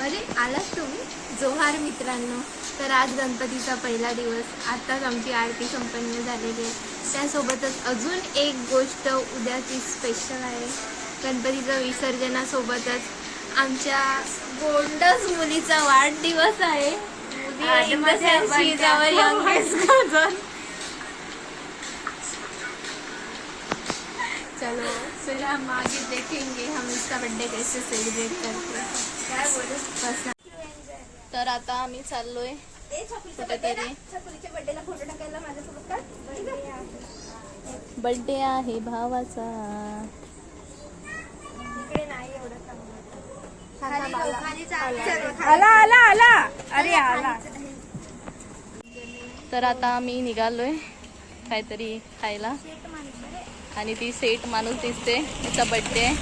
अरे आलात तुम्ही. जोहार मित्रांनो. तर आज गणपतीचा पहिला दिवस. आताच आमची आरती संपन्न झालेली आहे. त्यासोबतच अजून एक गोष्ट उद्याची स्पेशल आहे. गणपतीच्या विसर्जनासोबतच आमच्या गोंडस मुलीचा वाढदिवस आहे. चलो फिर हम आगे देखेंगे हम इसका बर्थडे कैसे सेलिब्रेट करते हैं. काय बोलू. तर आता आम्ही चाललोय कुठेतरी. बर्थडे आहे भावाचा. आला आला आला अरे आला. तर आता आम्ही निघालोय काहीतरी खायला. आणि ती सेठ माणूस दिसते, तिचा बर्थडे आहे.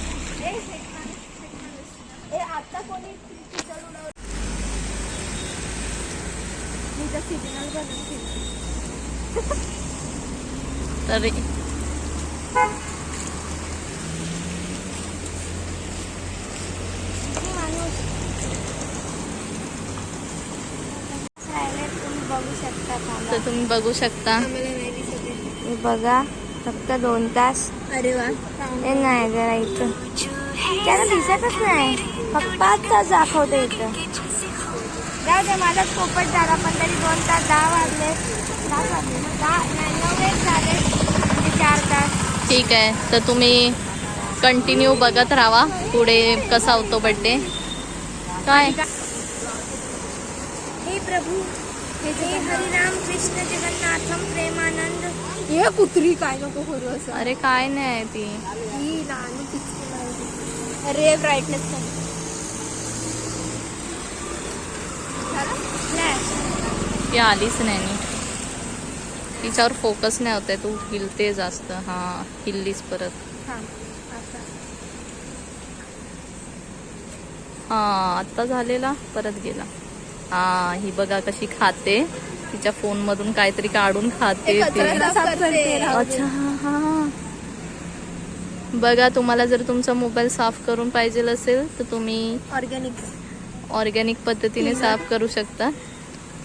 तर तुम्ही बघू शकता. हे बघा फक्त 2 तास. अरे वा. हे नाही जरा इथं त्याला दिसतच नाही, फक्त 5 तास दाखवते इथं. जाऊ दे, माझाच पोपट झाला. पण तरी 2 तास 10 वाजले 9 झाले म्हणजे 4 तास. ठीक आहे. तर तुम्ही कंटिन्यू बघत राहा पुढे कसा होतो बर्थडे. काय हे प्रभू हे हरिराम कृष्ण जगन्नाथम प्रेमानंद. हे कुत्री काय नको करू असं. अरे काय नाही ती. अरे ब्राईटनेस ती आलीच नाही नीट. तिच्यावर फोकस नाही होत आहे. तू हिलते जास्त. हा हिललीच परत. हा आता झालेला परत गेला. हा ही बघा कशी खाते. तिच्या फोन मधून काहीतरी काढून खाते. अच्छा हा. बघा तुम्हाला जर तुमचा मोबाईल साफ करून पाहिजे असेल तर तुम्ही ऑर्गॅनिक पद्धतीने साफ करू शकता.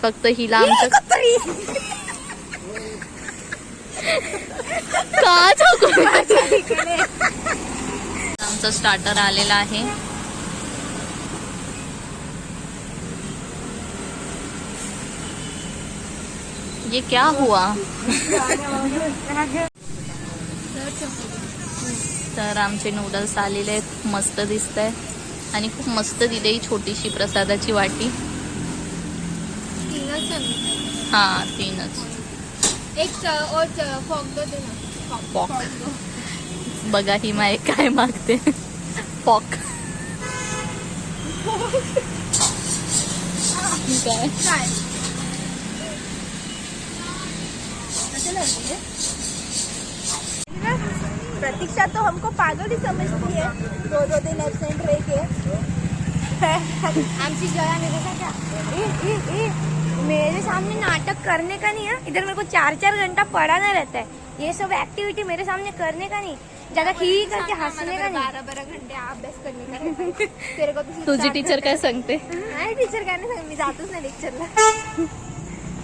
फक्त हिला आमचा स्टार्टर आलेला आहे. ये क्या हुआ. तर आमचे नूडल्स आलेले आहेत. मस्त दिसत आहे आणि खूप मस्त दिली छोटीशी प्रसादाची वाटी. 3च. हा 3च. एक फॉक दो ना. पॉक. बघा ही माय काय मागते. पॉक. काय प्रतीक्षा तो हमको पागल ही समझती है. 2 दिन एब्सेंट रह के. आमची जया मेरे का क्या मेरे सामने नाटक करने का नहीं है. इधर मेरे को 4-4 घंटा पढ़ाना रहता है. ये सब एक्टिविटी मेरे सामने करने का नहीं. ज्यादा ही करके हंसने का नहीं. 12 घंटे अभ्यास करने का. तेरे को तुझी टीचर काय सांगते. नाही टीचर काय नाही सांग. मी जातच नाही लेक्चरला.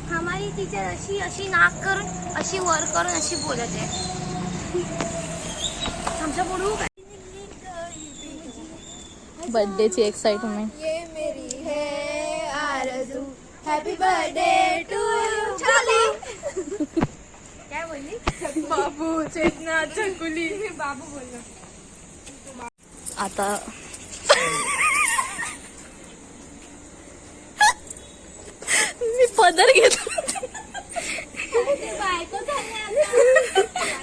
हमारी टीचर अशी नाक करून अशी वर करून अशी बोलत आहे. आमच्या बोलू काय. बर्थडेची एक्साइटमेंट. ये मेरी है आरज़ू. Happy birthday to you. चाली काय बोलली. बाबू चेतना चकुली. बाबू बोललो. आता मी पदर घेतो.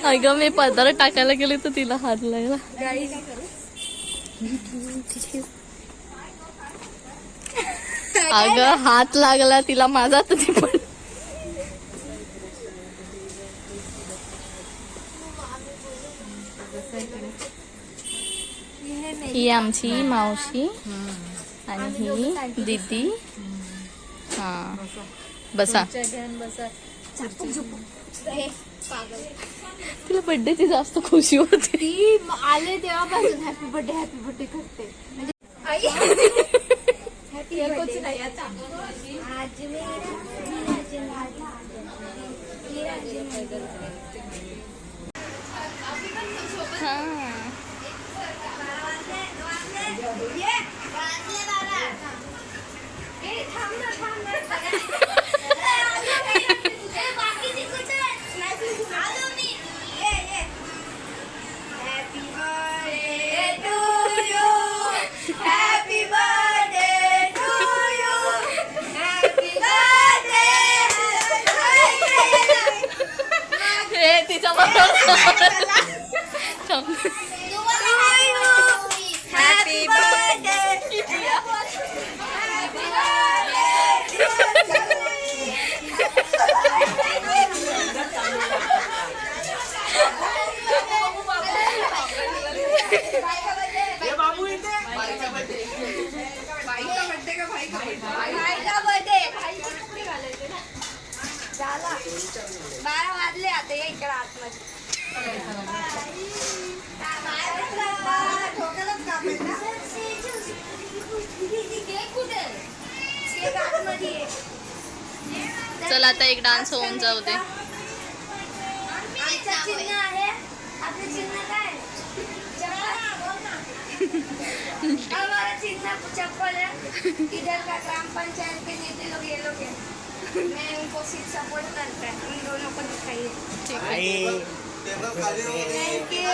अगं मी पदर टाकायला गेले तर तिला हात लागला. अगं हात लागला तिला माझा तर ती पण. ही आमची मावशी आणि ही दीदी. हा बसा. तिला बर्थडेची जास्त खुशी होती. ती आले तेव्हापासून हॅपी बर्थडे करते. म्हणजे इकडे आतमध्ये चल आता एक डान्स होऊन जाऊ दे. आमचं चिन्ह आहे. आपलं चिन्ह काय हमारा चिन्ह चप्पल है. इधर का ग्राम पंचायत के नेते लोग ये लोग हैं. मैं उनको सिर्फ सपोर्ट करता है. उन दोनों को दिखाइए. ठीक आहे. Thank you.